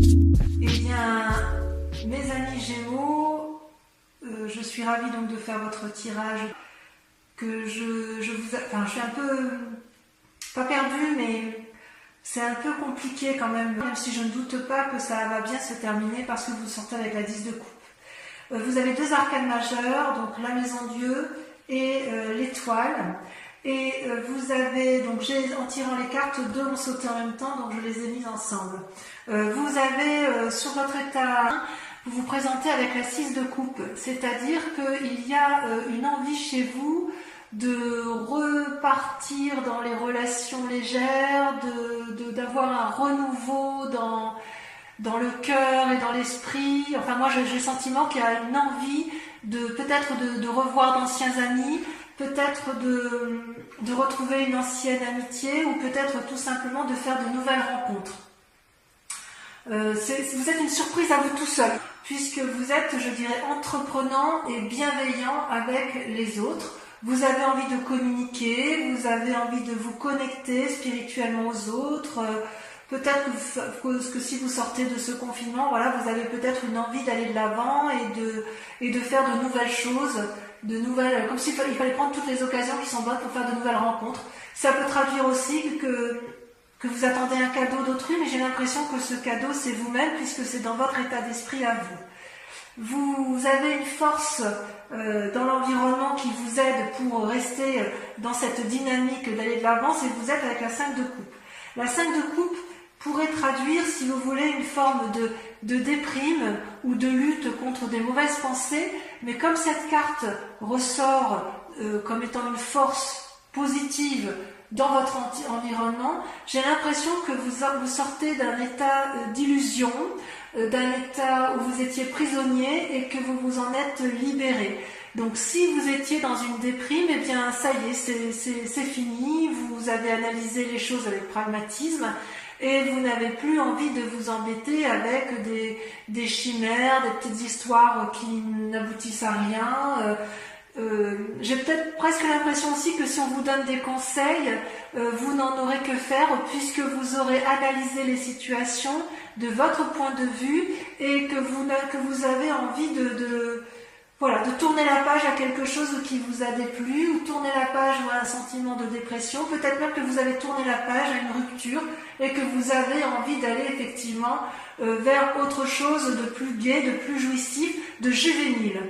Eh bien, mes amis Gémeaux, je suis ravie donc de faire votre tirage. Que je suis un peu, pas perdue, mais c'est un peu compliqué quand même si je ne doute pas que ça va bien se terminer parce que vous sortez avec la 10 de coupe. Vous avez deux arcanes majeures, donc la maison Dieu et l'étoile. Et vous avez, donc en tirant les cartes, deux ont sauté en même temps, donc je les ai mises ensemble. Vous avez sur votre état, vous vous présentez avec la 6 de coupe, c'est-à-dire qu'il y a une envie chez vous de repartir dans les relations légères, d'avoir un renouveau dans le cœur et dans l'esprit. Enfin, moi, j'ai le sentiment qu'il y a une envie peut-être de revoir d'anciens amis, peut-être de retrouver une ancienne amitié, ou peut-être tout simplement de faire de nouvelles rencontres. Vous êtes une surprise à vous tout seul, puisque vous êtes, je dirais, entreprenant et bienveillant avec les autres. Vous avez envie de communiquer, vous avez envie de vous connecter spirituellement aux autres. Peut-être que si vous sortez de ce confinement, voilà, vous avez peut-être une envie d'aller de l'avant et de faire de nouvelles choses, comme s'il fallait prendre toutes les occasions qui sont bonnes pour faire de nouvelles rencontres. Ça peut traduire aussi que vous attendez un cadeau d'autrui, mais j'ai l'impression que ce cadeau c'est vous-même, puisque c'est dans votre état d'esprit à vous. Vous avez une force dans l'environnement qui vous aide pour rester dans cette dynamique d'aller de l'avant, et vous êtes avec la 5 de coupe. La 5 de coupe pourrait traduire, si vous voulez, une forme de déprime ou de lutte contre des mauvaises pensées, mais comme cette carte ressort comme étant une force positive dans votre environnement, j'ai l'impression que vous sortez d'un état d'illusion, d'un état où vous étiez prisonnier et que vous vous en êtes libéré. Donc si vous étiez dans une déprime, eh bien ça y est, c'est fini, vous avez analysé les choses avec pragmatisme et vous n'avez plus envie de vous embêter avec des chimères, des petites histoires qui n'aboutissent à rien. J'ai peut-être presque l'impression aussi que si on vous donne des conseils, vous n'en aurez que faire, puisque vous aurez analysé les situations de votre point de vue et que vous avez envie de tourner la page à quelque chose qui vous a déplu, ou tourner la page à un sentiment de dépression, peut-être même que vous avez tourné la page à une rupture et que vous avez envie d'aller effectivement vers autre chose de plus gai, de plus jouissif, de juvénile.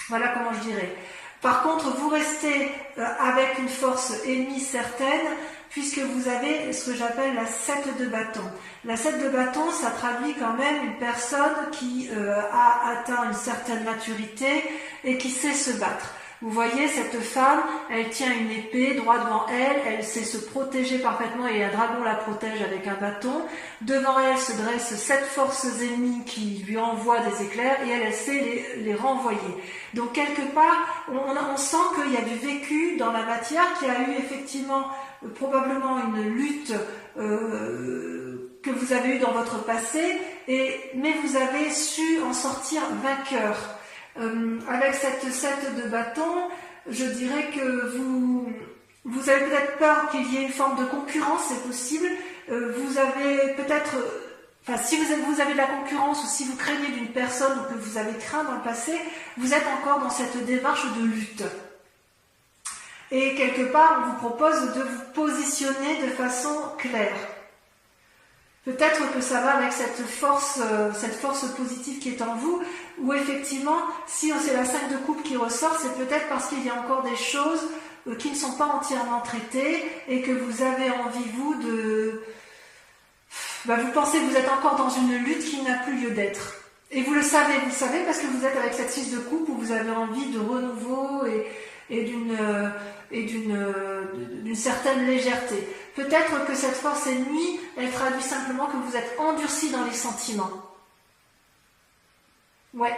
Voilà comment je dirais. Par contre, vous restez avec une force ennemie certaine, puisque vous avez ce que j'appelle la 7 de bâton. La 7 de bâton, ça traduit quand même une personne qui a atteint une certaine maturité et qui sait se battre. Vous voyez, cette femme, elle tient une épée droit devant elle, elle sait se protéger parfaitement et un dragon la protège avec un bâton. Devant elle se dressent 7 forces ennemies qui lui envoient des éclairs et elle sait les renvoyer. Donc quelque part, on sent qu'il y a du vécu dans la matière, qu'il y a eu effectivement probablement une lutte que vous avez eue dans votre passé, mais vous avez su en sortir vainqueur. Avec cette 7 de bâton, je dirais que vous avez peut-être peur qu'il y ait une forme de concurrence, c'est possible. Vous avez peut-être, si vous avez de la concurrence, ou si vous craignez d'une personne ou que vous avez craint dans le passé, vous êtes encore dans cette démarche de lutte. Et quelque part, on vous propose de vous positionner de façon claire. Peut-être que ça va avec cette force positive qui est en vous, où effectivement, si c'est la 5 de coupe qui ressort, c'est peut-être parce qu'il y a encore des choses qui ne sont pas entièrement traitées et que vous avez envie, vous, vous pensez que vous êtes encore dans une lutte qui n'a plus lieu d'être. Et vous le savez parce que vous êtes avec cette 6 de coupe où vous avez envie de renouveau et d'une certaine légèreté. Peut-être que cette force ennemie, elle traduit simplement que vous êtes endurci dans les sentiments. Ouais,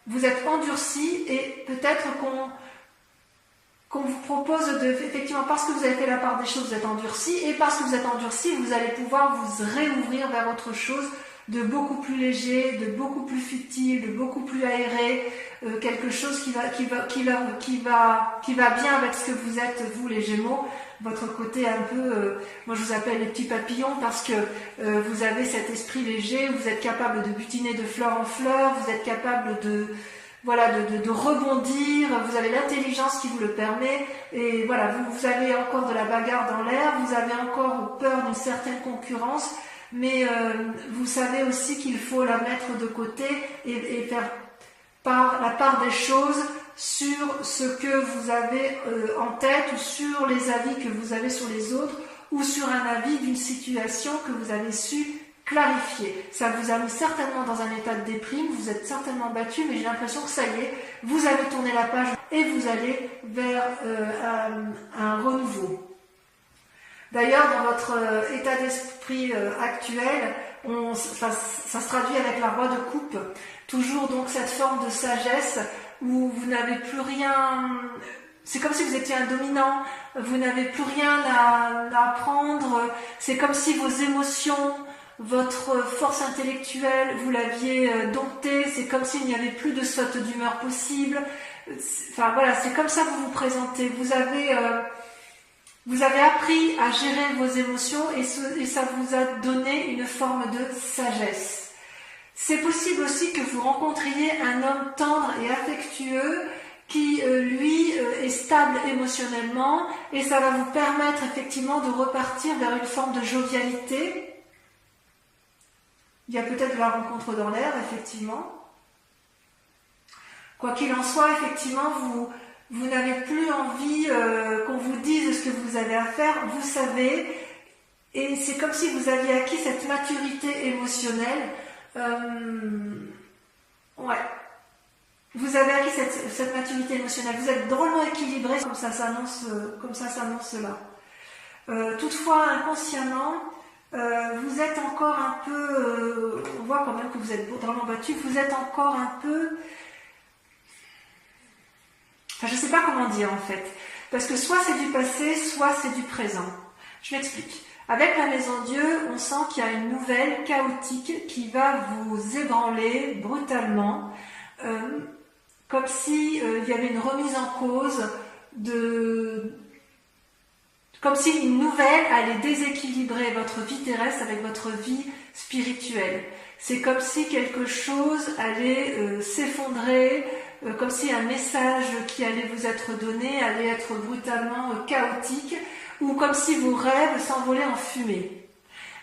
vous êtes endurci et peut-être qu'on vous propose effectivement, parce que vous avez fait la part des choses, vous êtes endurci, et parce que vous êtes endurci, vous allez pouvoir vous réouvrir vers autre chose de beaucoup plus léger, de beaucoup plus futile, de beaucoup plus aéré, quelque chose qui va bien avec ce que vous êtes, vous les Gémeaux. votre côté un peu, moi je vous appelle les petits papillons parce que vous avez cet esprit léger, vous êtes capable de butiner de fleur en fleur, vous êtes capable de voilà, de rebondir, vous avez l'intelligence qui vous le permet, et voilà, vous avez encore de la bagarre dans l'air, vous avez encore peur d'une certaine concurrence, mais vous savez aussi qu'il faut la mettre de côté et faire la part des choses sur ce que vous avez en tête, ou sur les avis que vous avez sur les autres, ou sur un avis d'une situation que vous avez su clarifier. Ça vous a mis certainement dans un état de déprime, vous êtes certainement battu, mais j'ai l'impression que ça y est, vous avez tourné la page et vous allez vers un renouveau. D'ailleurs, dans votre état d'esprit actuel, ça se traduit avec la roi de coupe, toujours donc cette forme de sagesse où vous n'avez plus rien, c'est comme si vous étiez un dominant, vous n'avez plus rien à apprendre, c'est comme si vos émotions, votre force intellectuelle, vous l'aviez domptée, c'est comme s'il n'y avait plus de saute d'humeur possible. Enfin voilà, c'est comme ça que vous vous présentez. Vous avez appris à gérer vos émotions et ça vous a donné une forme de sagesse. C'est possible aussi que vous rencontriez un homme tendre et affectueux qui, lui, est stable émotionnellement, et ça va vous permettre effectivement de repartir vers une forme de jovialité. Il y a peut-être de la rencontre dans l'air, effectivement. Quoi qu'il en soit, effectivement, vous n'avez plus envie qu'on vous dise ce que vous avez à faire, vous savez, et c'est comme si vous aviez acquis cette maturité émotionnelle. Ouais. Vous avez acquis cette maturité émotionnelle, vous êtes drôlement équilibré, comme ça s'annonce là. Toutefois, inconsciemment, vous êtes encore un peu, on voit quand même que vous êtes drôlement battu, vous êtes encore un peu, enfin je ne sais pas comment dire en fait, parce que soit c'est du passé, soit c'est du présent. Je m'explique. Avec la Maison Dieu, on sent qu'il y a une nouvelle chaotique qui va vous ébranler brutalement, comme si il y avait une remise en cause comme si une nouvelle allait déséquilibrer votre vie terrestre avec votre vie spirituelle. C'est comme si quelque chose allait s'effondrer, comme si un message qui allait vous être donné allait être brutalement chaotique, ou comme si vos rêves s'envolaient en fumée.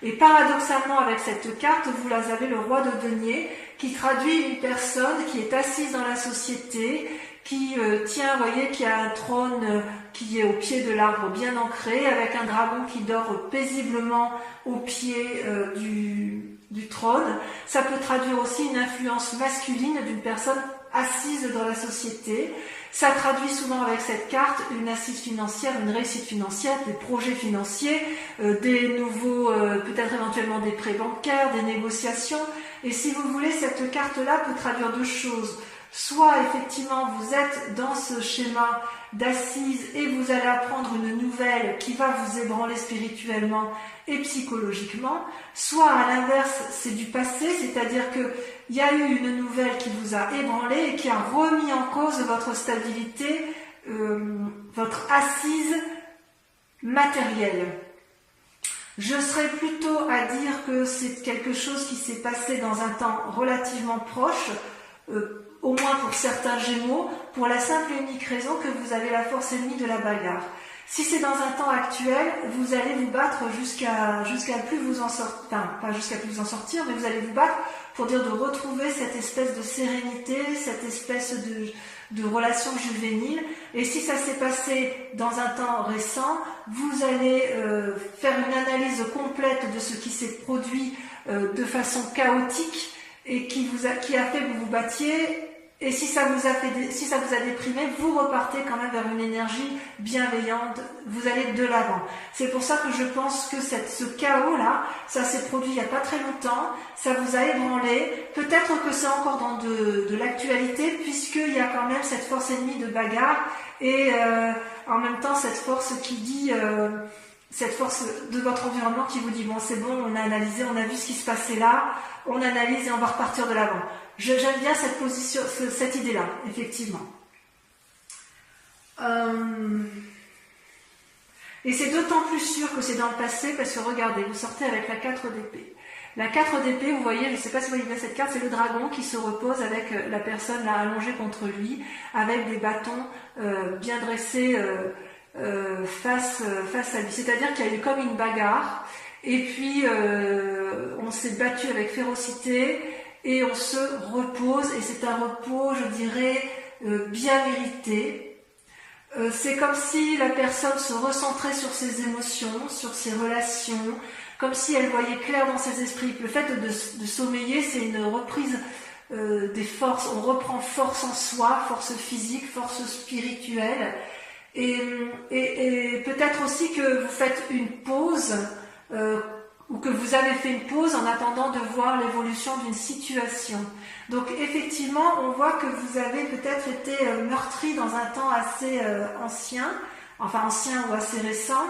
Et paradoxalement, avec cette carte, vous avez le roi de denier, qui traduit une personne qui est assise dans la société, qui tient, vous voyez, qui a un trône qui est au pied de l'arbre bien ancré, avec un dragon qui dort paisiblement au pied du trône. Ça peut traduire aussi une influence masculine d'une personne assise dans la société. Ça traduit souvent avec cette carte une assise financière, une réussite financière, des projets financiers, des nouveaux, peut-être éventuellement des prêts bancaires, des négociations. Et si vous voulez, cette carte-là peut traduire deux choses. Soit effectivement vous êtes dans ce schéma d'assise et vous allez apprendre une nouvelle qui va vous ébranler spirituellement et psychologiquement, soit à l'inverse c'est du passé, c'est-à-dire qu'il y a eu une nouvelle qui vous a ébranlé et qui a remis en cause votre stabilité, votre assise matérielle. Je serais plutôt à dire que c'est quelque chose qui s'est passé dans un temps relativement proche, au moins pour certains Gémeaux, pour la simple et unique raison que vous avez la force ennemie de la bagarre. Si c'est dans un temps actuel, vous allez vous battre jusqu'à plus vous en sortir, enfin pas jusqu'à plus vous en sortir, mais vous allez vous battre pour dire de retrouver cette espèce de sérénité, cette espèce de relation juvénile. Et si ça s'est passé dans un temps récent, vous allez faire une analyse complète de ce qui s'est produit de façon chaotique et qui a fait que vous vous battiez. Et si ça vous a déprimé, vous repartez quand même vers une énergie bienveillante, vous allez de l'avant. C'est pour ça que je pense que ce chaos-là, ça s'est produit il n'y a pas très longtemps, ça vous a ébranlé, peut-être que c'est encore dans de l'actualité, puisqu'il y a quand même cette force ennemie de bagarre, et en même temps cette force qui dit, cette force de votre environnement qui vous dit, bon c'est bon, on a analysé, on a vu ce qui se passait là, on analyse et on va repartir de l'avant. J'aime bien cette position, cette idée-là, effectivement. Et Et c'est d'autant plus sûr que c'est dans le passé parce que regardez, vous sortez avec la 4 d'épée. La 4 d'épée, vous voyez, je ne sais pas si vous voyez bien cette carte, c'est le dragon qui se repose avec la personne là allongée contre lui, avec des bâtons bien dressés face à lui. C'est-à-dire qu'il y a eu comme une bagarre, et puis on s'est battu avec férocité, et on se repose, et c'est un repos, je dirais, bien mérité. C'est comme si la personne se recentrait sur ses émotions, sur ses relations, comme si elle voyait clair dans ses esprits. Le fait de sommeiller, c'est une reprise des forces. On reprend force en soi, force physique, force spirituelle. Et peut-être aussi que vous faites une pause, ou que vous avez fait une pause en attendant de voir l'évolution d'une situation. Donc effectivement, on voit que vous avez peut-être été meurtri dans un temps assez ancien ou assez récent.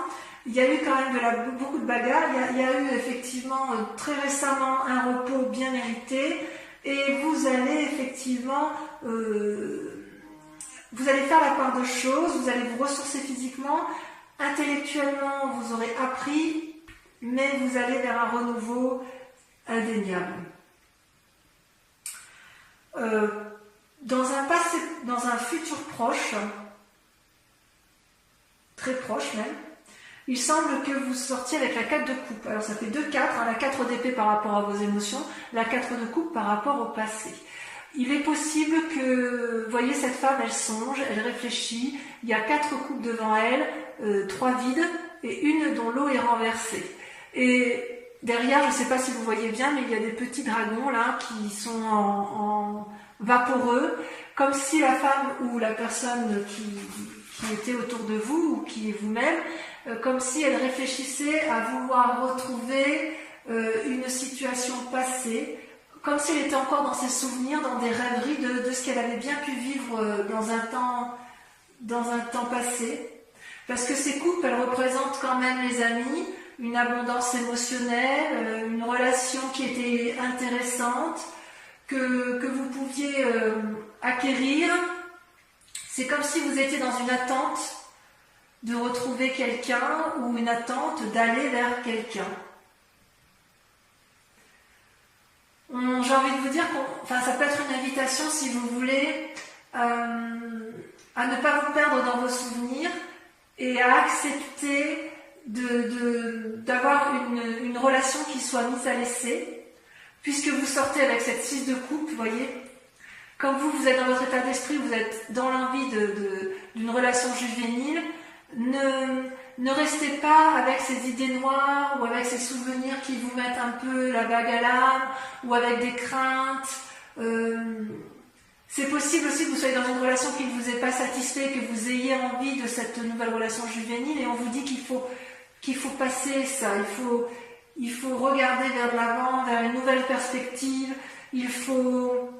Il y a eu quand même beaucoup de bagarres. Il y a eu effectivement très récemment un repos bien mérité, et vous allez effectivement vous allez faire la part de choses, vous allez vous ressourcer physiquement, intellectuellement vous aurez appris, mais vous allez vers un renouveau indéniable. Dans un futur proche, très proche même, il semble que vous sortiez avec la 4 de coupe. Alors ça fait 2-4, la 4 d'épée par rapport à vos émotions, la 4 de coupe par rapport au passé. Il est possible que, vous voyez, cette femme, elle songe, elle réfléchit, il y a 4 coupes devant elle, 3 vides et une dont l'eau est renversée. Et derrière, je ne sais pas si vous voyez bien, mais il y a des petits dragons là qui sont en vaporeux, comme si la femme ou la personne qui était autour de vous ou qui est vous-même, comme si elle réfléchissait à vouloir retrouver une situation passée, comme si elle était encore dans ses souvenirs, dans des rêveries de ce qu'elle avait bien pu vivre dans un temps passé. Parce que ces coupes, elles représentent quand même les amis, une abondance émotionnelle, une relation qui était intéressante, que vous pouviez acquérir. C'est comme si vous étiez dans une attente de retrouver quelqu'un ou une attente d'aller vers quelqu'un. J'ai envie de vous dire ça peut être une invitation, si vous voulez, à ne pas vous perdre dans vos souvenirs et à accepter d'avoir une relation qui soit mise à l'essai, puisque vous sortez avec cette 6 de coupe, vous voyez. Comme vous êtes dans votre état d'esprit, vous êtes dans l'envie d'une relation juvénile, ne restez pas avec ces idées noires ou avec ces souvenirs qui vous mettent un peu la bague à l'âme ou avec des craintes. C'est possible aussi que vous soyez dans une relation qui ne vous ait pas satisfait, que vous ayez envie de cette nouvelle relation juvénile, et on vous dit qu'il faut passer ça, il faut regarder vers de l'avant, vers une nouvelle perspective, il faut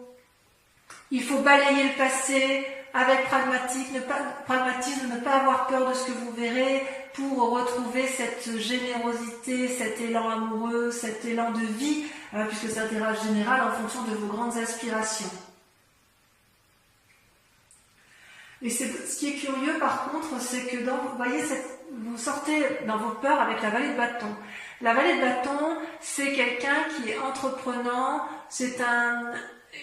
balayer le passé avec pragmatisme, ne pas avoir peur de ce que vous verrez pour retrouver cette générosité, cet élan amoureux, cet élan de vie, puisque c'est un tirage général en fonction de vos grandes aspirations. Et ce qui est curieux par contre, c'est que vous voyez, vous sortez dans vos peurs avec la vallée de bâton. La vallée de bâton, c'est quelqu'un qui est entreprenant, c'est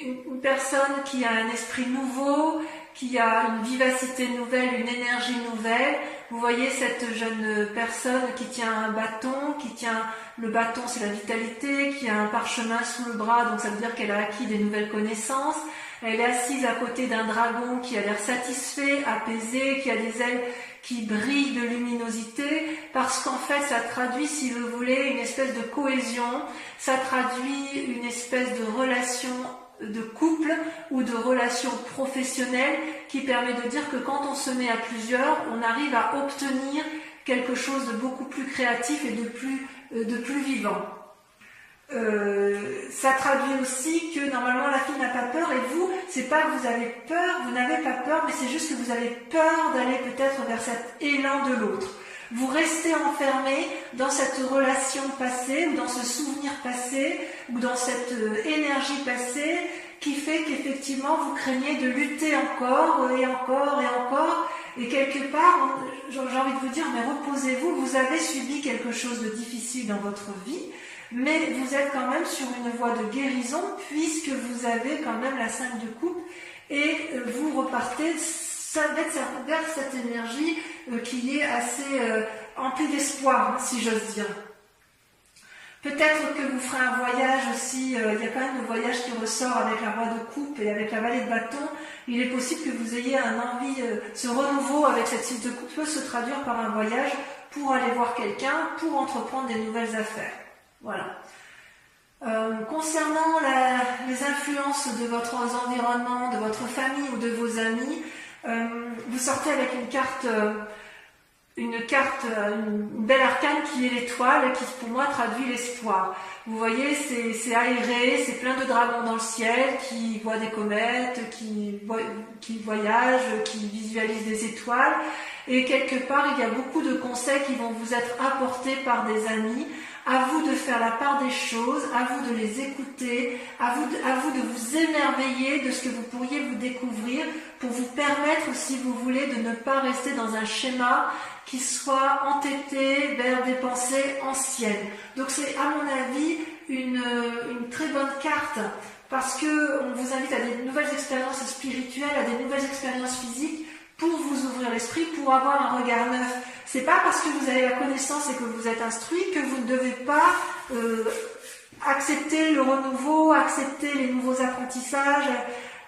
une personne qui a un esprit nouveau, qui a une vivacité nouvelle, une énergie nouvelle. Vous voyez cette jeune personne qui tient un bâton, le bâton c'est la vitalité, qui a un parchemin sous le bras, donc ça veut dire qu'elle a acquis des nouvelles connaissances. Elle est assise à côté d'un dragon qui a l'air satisfait, apaisé, qui a des ailes qui brillent de luminosité, parce qu'en fait ça traduit, si vous voulez, une espèce de cohésion, ça traduit une espèce de relation de couple ou de relation professionnelle qui permet de dire que quand on se met à plusieurs, on arrive à obtenir quelque chose de beaucoup plus créatif et de plus vivant. Ça traduit aussi que normalement la fille n'a pas peur, et vous, c'est pas que vous avez peur, vous n'avez pas peur, mais c'est juste que vous avez peur d'aller peut-être vers cet élan de l'autre. Vous restez enfermé dans cette relation passée, ou dans ce souvenir passé, ou dans cette énergie passée, qui fait qu'effectivement vous craignez de lutter encore et encore et encore, Et quelque part, j'ai envie de vous dire, mais reposez-vous, vous avez subi quelque chose de difficile dans votre vie, mais vous êtes quand même sur une voie de guérison, puisque vous avez quand même la 5 de coupe, et vous repartez vers cette énergie qui est assez emplie d'espoir, si j'ose dire. Peut-être que vous ferez un voyage aussi, il y a quand même le voyage qui ressort avec la roi de coupe et avec la vallée de bâton. Il est possible que vous ayez un envie, ce renouveau avec cette 6 de coupe peut se traduire par un voyage pour aller voir quelqu'un, pour entreprendre des nouvelles affaires. Voilà. Concernant les influences de votre environnement, de votre famille ou de vos amis, vous sortez avec une belle arcane qui est l'étoile, qui pour moi traduit l'espoir. Vous voyez, c'est aéré, c'est plein de dragons dans le ciel qui voient des comètes, qui voyagent, qui visualisent des étoiles. Et quelque part, il y a beaucoup de conseils qui vont vous être apportés par des amis. À vous de faire la part des choses, à vous de les écouter, à vous de vous émerveiller de ce que vous pourriez vous découvrir pour vous permettre, si vous voulez, de ne pas rester dans un schéma qui soit entêté vers des pensées anciennes. Donc c'est, à mon avis, une très bonne carte parce que on vous invite à des nouvelles expériences spirituelles, à des nouvelles expériences physiques pour vous ouvrir l'esprit, pour avoir un regard neuf. C'est pas parce que vous avez la connaissance et que vous êtes instruit que vous ne devez pas accepter le renouveau, accepter les nouveaux apprentissages.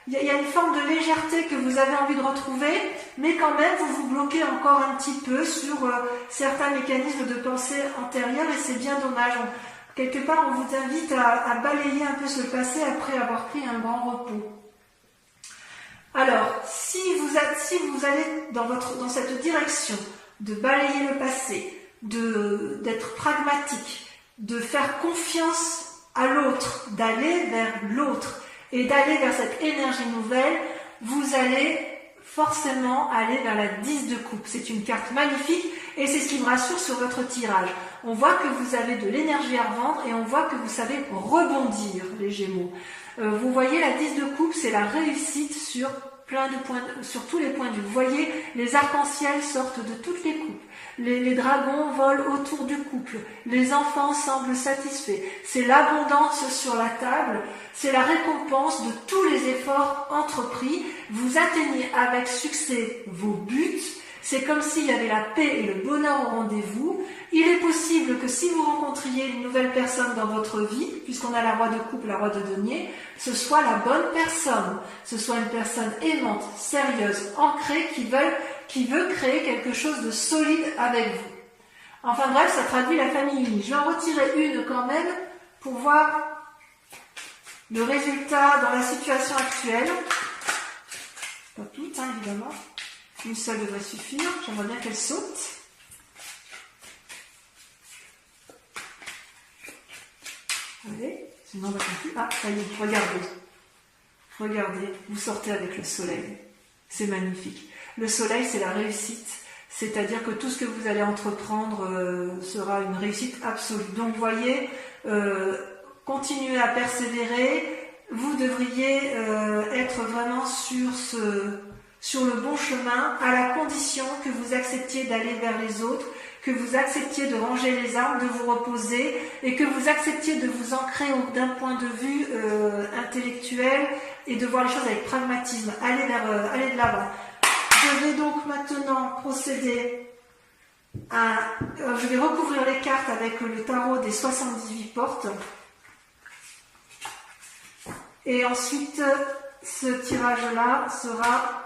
Il y a une forme de légèreté que vous avez envie de retrouver, mais quand même vous vous bloquez encore un petit peu sur certains mécanismes de pensée antérieurs et c'est bien dommage. Quelque part, on vous invite à balayer un peu ce passé après avoir pris un grand repos. Alors, si vous allez dans cette direction de balayer le passé, d'être pragmatique, de faire confiance à l'autre, d'aller vers l'autre et d'aller vers cette énergie nouvelle, vous allez forcément aller vers la 10 de coupe. C'est une carte magnifique et c'est ce qui me rassure sur votre tirage. On voit que vous avez de l'énergie à revendre et on voit que vous savez rebondir, les Gémeaux. Vous voyez, la 10 de coupe, c'est la réussite sur sur tous les points de vue. Vous voyez, les arcs-en-ciel sortent de toutes les coupes. Les dragons volent autour du couple. Les enfants semblent satisfaits. C'est l'abondance sur la table. C'est la récompense de tous les efforts entrepris. Vous atteignez avec succès vos buts. C'est comme s'il y avait la paix et le bonheur au rendez-vous. Il est possible que si vous rencontriez une nouvelle personne dans votre vie, puisqu'on a la roi de coupe, la roi de denier, ce soit la bonne personne. Ce soit une personne aimante, sérieuse, ancrée, qui veut créer quelque chose de solide avec vous. Enfin bref, ça traduit la famille unie. Je vais en retirer une quand même pour voir le résultat dans la situation actuelle. Pas toutes, hein, évidemment. Une seule devrait suffire. J'aimerais bien qu'elle saute. Allez, sinon on va plus. Ah, ça y est, regardez. Regardez, vous sortez avec le soleil. C'est magnifique. Le soleil, c'est la réussite. C'est-à-dire que tout ce que vous allez entreprendre sera une réussite absolue. Donc, vous voyez, continuez à persévérer. Vous devriez être vraiment sur le bon chemin, à la condition que vous acceptiez d'aller vers les autres, que vous acceptiez de ranger les armes, de vous reposer, et que vous acceptiez de vous ancrer d'un point de vue intellectuel et de voir les choses avec pragmatisme. Allez de l'avant. Je vais donc maintenant procéder je vais recouvrir les cartes avec le tarot des 78 portes. Et ensuite, ce tirage-là sera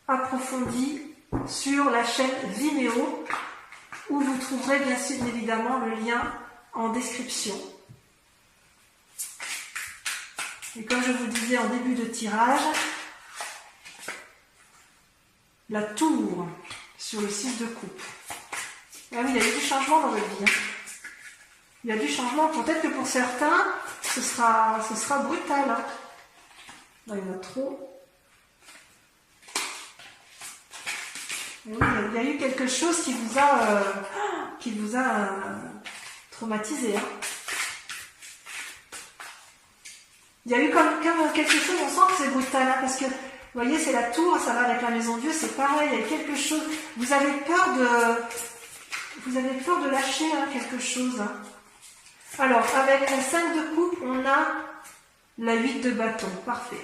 approfondi sur la chaîne Vimeo, où vous trouverez bien sûr évidemment le lien en description. Et comme je vous disais en début de tirage, la tour sur le 6 de coupe. Ah oui, il y a eu du changement dans votre vie. Il y a du changement. Peut-être que pour certains, ce sera brutal. Hein. Là, il y en a trop. Et oui, il y a eu quelque chose qui vous a traumatisé. Hein. Il y a eu comme quelque chose, on sent que c'est brutal, hein, parce que Vous voyez, c'est la tour, ça va avec la maison Dieu, c'est pareil, il y a quelque chose. Vous avez peur de lâcher quelque chose. Hein. Alors, avec la 5 de coupe, on a la 8 de bâton. Parfait.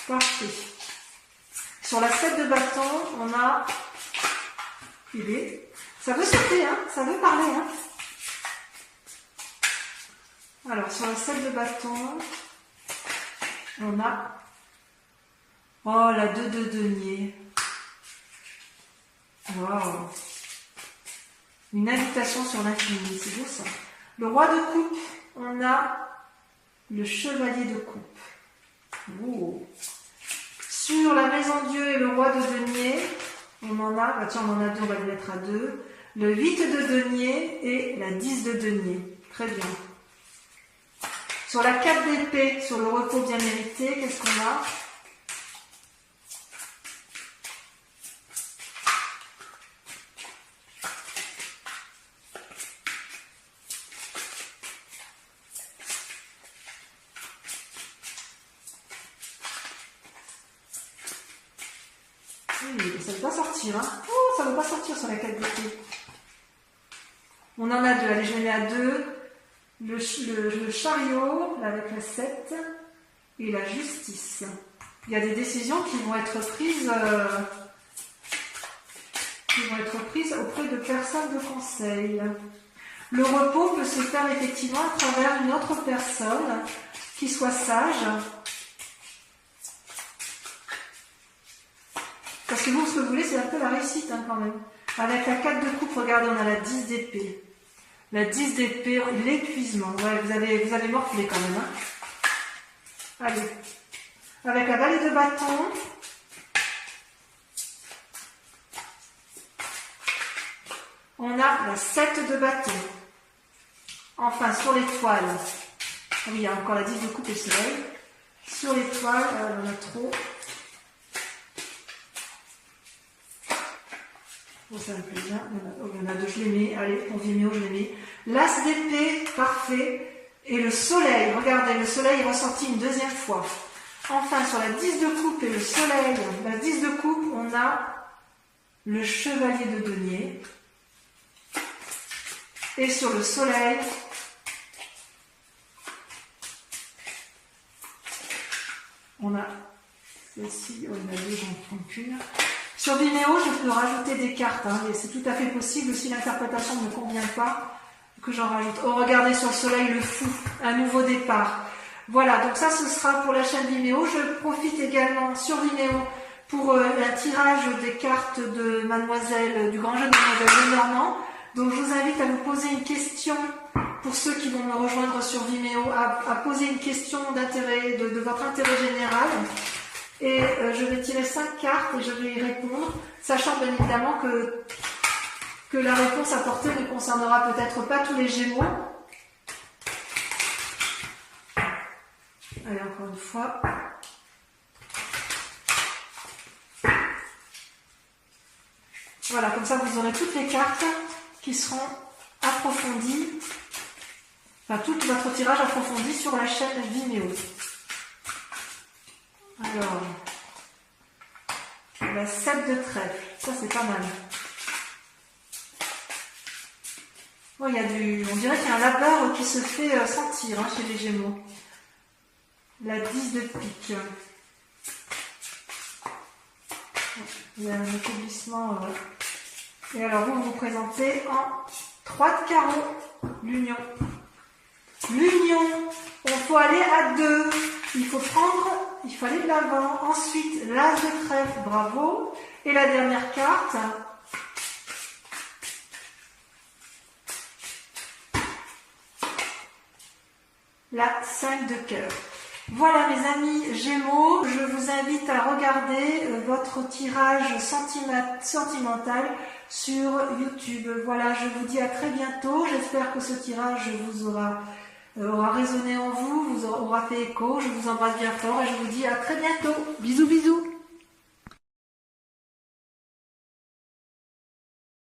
Parfait. Sur la 7 de bâton, on a... Ça veut sauter, hein, ça veut parler. Hein. Alors, sur la 7 de bâton, on a... Oh, la 2 de denier. Wow. Une invitation sur l'infini, c'est beau ça. Le roi de coupe, on a le chevalier de coupe. Oh. Sur la maison Dieu et le roi de denier, on en a, tiens, on en a deux, on va le mettre à 2. Le 8 de denier et la 10 de denier. Très bien. Sur la 4 d'épée, sur le repos bien mérité, qu'est-ce qu'on a? Oui, ça ne veut pas sortir. Hein. Oh, ça ne veut pas sortir sur la 4 d'épée. On en a 2. Allez, je les mets à 2. Le chariot, là, avec la 7, et la justice. Il y a des décisions qui vont être prises, auprès de personnes de conseil. Le repos peut se faire effectivement à travers une autre personne qui soit sage. Parce que vous, ce que vous voulez, c'est un peu la réussite hein, quand même. Avec la 4 de coupe, regardez, on a la 10 d'épée. La 10 d'épée, l'épuisement. Ouais, vous avez morflé quand même. Hein. Allez. Avec la vallée de bâton. On a la 7 de bâton. Enfin, sur l'étoile. Oui, il y a encore la 10 de coupe et soleil. Sur l'étoile, on en a trop. Oh, ça me plaît bien. Il y en a 2, je les mets. Allez, pour Vimeo, je les mets. L'as d'épée, parfait. Et le soleil, regardez, le soleil est ressorti une deuxième fois. Enfin, sur la 10 de coupe et le soleil, la 10 de coupe, on a le chevalier de denier. Et sur le soleil, on a celle-ci, oh, il y en a 2, j'en prends qu'une. Sur Vimeo, je peux rajouter des cartes, hein, et c'est tout à fait possible si l'interprétation ne me convient pas, que j'en rajoute. Oh, regardez sur le soleil, le fou, un nouveau départ. Voilà, donc ça, ce sera pour la chaîne Vimeo. Je profite également sur Vimeo pour un tirage des cartes de Mademoiselle, du grand jeu de Mademoiselle Lenormand. Donc, je vous invite à vous poser une question, pour ceux qui vont me rejoindre sur Vimeo, à poser une question d'intérêt, de votre intérêt général. Et je vais tirer 5 cartes et je vais y répondre, sachant bien évidemment que la réponse apportée ne concernera peut-être pas tous les Gémeaux. Allez, encore une fois. Voilà, comme ça vous aurez toutes les cartes qui seront approfondies, enfin tout votre tirage approfondi sur la chaîne Vimeo. Alors, la 7 de trèfle, ça c'est pas mal. Oh, on dirait qu'il y a un labeur qui se fait sentir hein, chez les Gémeaux. La 10 de pique. Il y a un établissement. Et alors vous vous présentez en 3 de carreau, l'union. L'union, il faut aller à 2. Il faut aller de l'avant. Ensuite, l'as de trèfle, bravo. Et la dernière carte. La 5 de cœur. Voilà mes amis Gémeaux, je vous invite à regarder votre tirage sentimental sur YouTube. Voilà, je vous dis à très bientôt. J'espère que ce tirage vous aura résonné en vous, vous aura fait écho. Je vous embrasse bien fort et je vous dis à très bientôt. Bisous bisous.